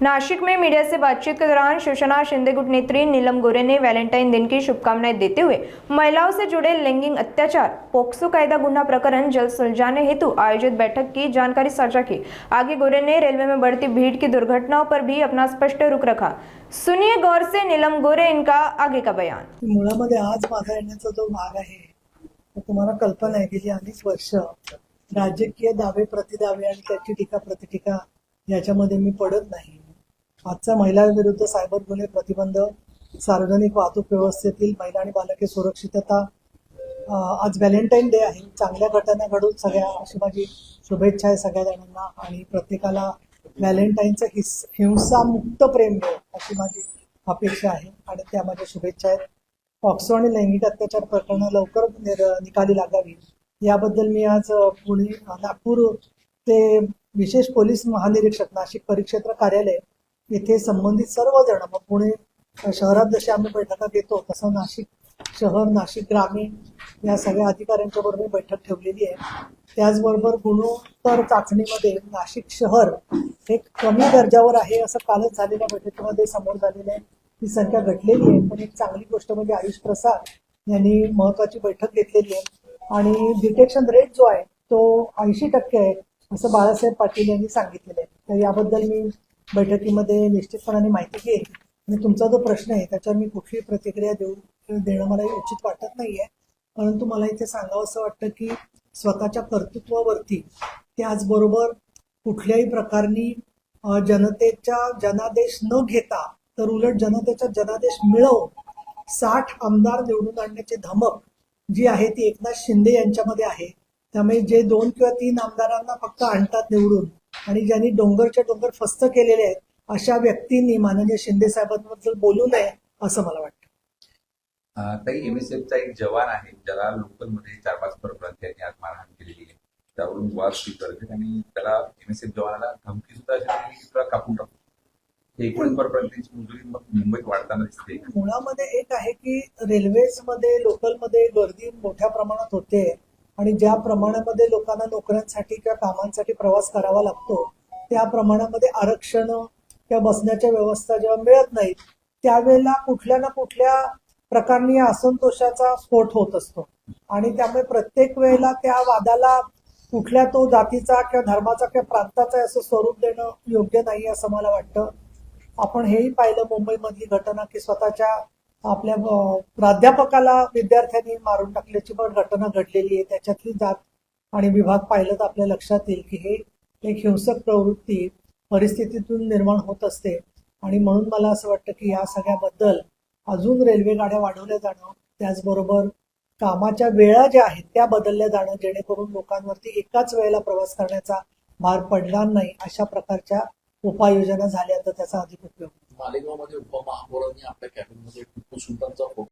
नासिक में मीडिया से बातचीत के दौरान शिवसेना शिंदे गुट नेत्री नीलम गोरे ने वैलेंटाइन दिन की शुभकामनाएं देते हुए महिलाओं से जुड़े लैंगिक अत्याचार पोक्सो कायदा गुना प्रकरण जल्द सुलझाने हेतु आयोजित बैठक की जानकारी साझा की। आगे गोरे ने रेलवे में बढ़ती भीड़ की दुर्घटनाओं पर भी अपना स्पष्ट रुख रखा। सुनिए गौर से नीलम गोरे इनका आगे का बयान। मुळामध्ये आज माझा येण्याचा जो भाग आहे तो तुम्हाला कल्पना आहे, गेली अनेक वर्ष राजकीय दावे प्रतिदावे आणि त्याची टीका प्रतिटीका याच्यामध्ये मी पडत नाही। आजचा महिलांविरुद्ध सायबर गुन्हे प्रतिबंध, सार्वजनिक वाहतूक व्यवस्थेतील महिला आणि बालके सुरक्षितता, आज व्हॅलेंटाईन डे आहे। चांगल्या घटना घडून सगळ्या अशी माझी शुभेच्छा आहे सगळ्या जणांना आणि प्रत्येकाला व्हॅलेंटाईनचं हिंसामुक्त प्रेम मिळो अशी माझी अपेक्षा आहे आणि त्या माझ्या शुभेच्छा आहेत। पॉक्सो आणि लैंगिक अत्याचार प्रकरण लवकर निकाली लागावी याबद्दल मी आज पुणे नागपूर ते विशेष पोलीस महानिरीक्षक नाशिक परिक्षेत्र कार्यालय येथे संबंधित सर्वजण, मग पुणे शहरात जसे आम्ही बैठका घेतो तसं नाशिक शहर, नाशिक ग्रामीण या सगळ्या अधिकाऱ्यांच्या बरोबर बैठक ठेवलेली आहे। त्याचबरोबर गुणोत्तर चाचणीमध्ये नाशिक शहर एक कमी दर्जावर आहे असं कालच झालेल्या बैठकीमध्ये समोर झालेलं आहे। ही संख्या घटलेली आहे, पण एक चांगली गोष्ट म्हणजे आयुष प्रसाद यांनी महत्वाची बैठक घेतलेली आहे आणि डिटेक्शन रेट जो आहे तो 80% आहे असं बाळासाहेब पाटील यांनी सांगितलेलं आहे। तर याबद्दल मी बैठकीमध्ये निश्चितपणाने माहिती घेईन आणि तुमचा जो प्रश्न आहे त्याच्यावर मी कुठली प्रतिक्रिया देणं मला उचित वाटत नाहीये, परंतु मला इथे सांगावं असं वाटतं की स्वतःच्या कर्तृत्वावरती त्याचबरोबर कुठल्याही प्रकारनी जनतेचा जनादेश न घेता तर उलट जनतेचा जनादेश मिळवून 60 आमदार निवडून आणण्याची धमक जी आहे ती एकनाथ शिंदे यांच्यामध्ये आहे। त्यामुळे जे 2 किंवा 3 आमदारांना फक्त आणतात निवडून आणि ज्यांनी डोंगरच्या डोंगर फस्त केलेले आहेत अशा व्यक्तींनी माननीय शिंदे साहेबांबद्दल बोलू नये असं मला वाटतं। ताई, एमएसएफचा एक जवान आहे ज्याला लोकलमध्ये 4-5 परप्रांतीयांनी आज मारहाण केलेली आहे, त्यावरून वाद स्वीकारते आणि त्याला एमएसएफ जवानाला धमकी सुद्धा दिली की तुला कापून टाकू। एकूण परप्रांतीयांची मजुरी मुंबईत वाढताना दिसते। मुळामध्ये एक आहे की रेल्वेजमध्ये लोकलमध्ये गर्दी मोठ्या प्रमाणात होते आणि ज्या प्रमाणामध्ये लोकांना नोकऱ्यांसाठी किंवा कामांसाठी प्रवास करावा लागतो त्या प्रमाणामध्ये आरक्षण किंवा बसण्याच्या व्यवस्था जेव्हा मिळत नाहीत त्यावेळेला कुठल्या ना कुठल्या प्रकारनी असंतोषाचा स्फोट होत असतो आणि त्यामुळे प्रत्येक वेळेला त्या वादाला कुठल्या तो जातीचा किंवा धर्माचा किंवा प्रांताचा असं स्वरूप देणं योग्य नाही असं मला वाटतं। आपण हेही पाहिलं मुंबईमधली घटना की स्वतःच्या आपल्या प्राध्यापकाला विद्यार्थ्यांनी मारून टाकल्याची पण घटना घडलेली आहे। त्याच्यातली जात आणि विभाग पाहिलं तर आपल्या लक्षात येईल की हे एक हिंसक प्रवृत्ती परिस्थितीतून निर्माण होत असते आणि म्हणून मला असं वाटतं की या सगळ्याबद्दल अजून रेल्वे गाड्या वाढवल्या जाणं, त्याचबरोबर कामाच्या वेळा ज्या आहेत त्या बदलल्या जाणं जेणेकरून लोकांवरती एकाच वेळेला प्रवास करण्याचा भार पडणार नाही अशा प्रकारच्या उपाययोजना झाल्या तर त्याचा अधिक उपयोग। मालेगावमध्ये उपमहापौरांनी आपल्या कॅबिनमध्ये टिपू सुलतानचा फोटो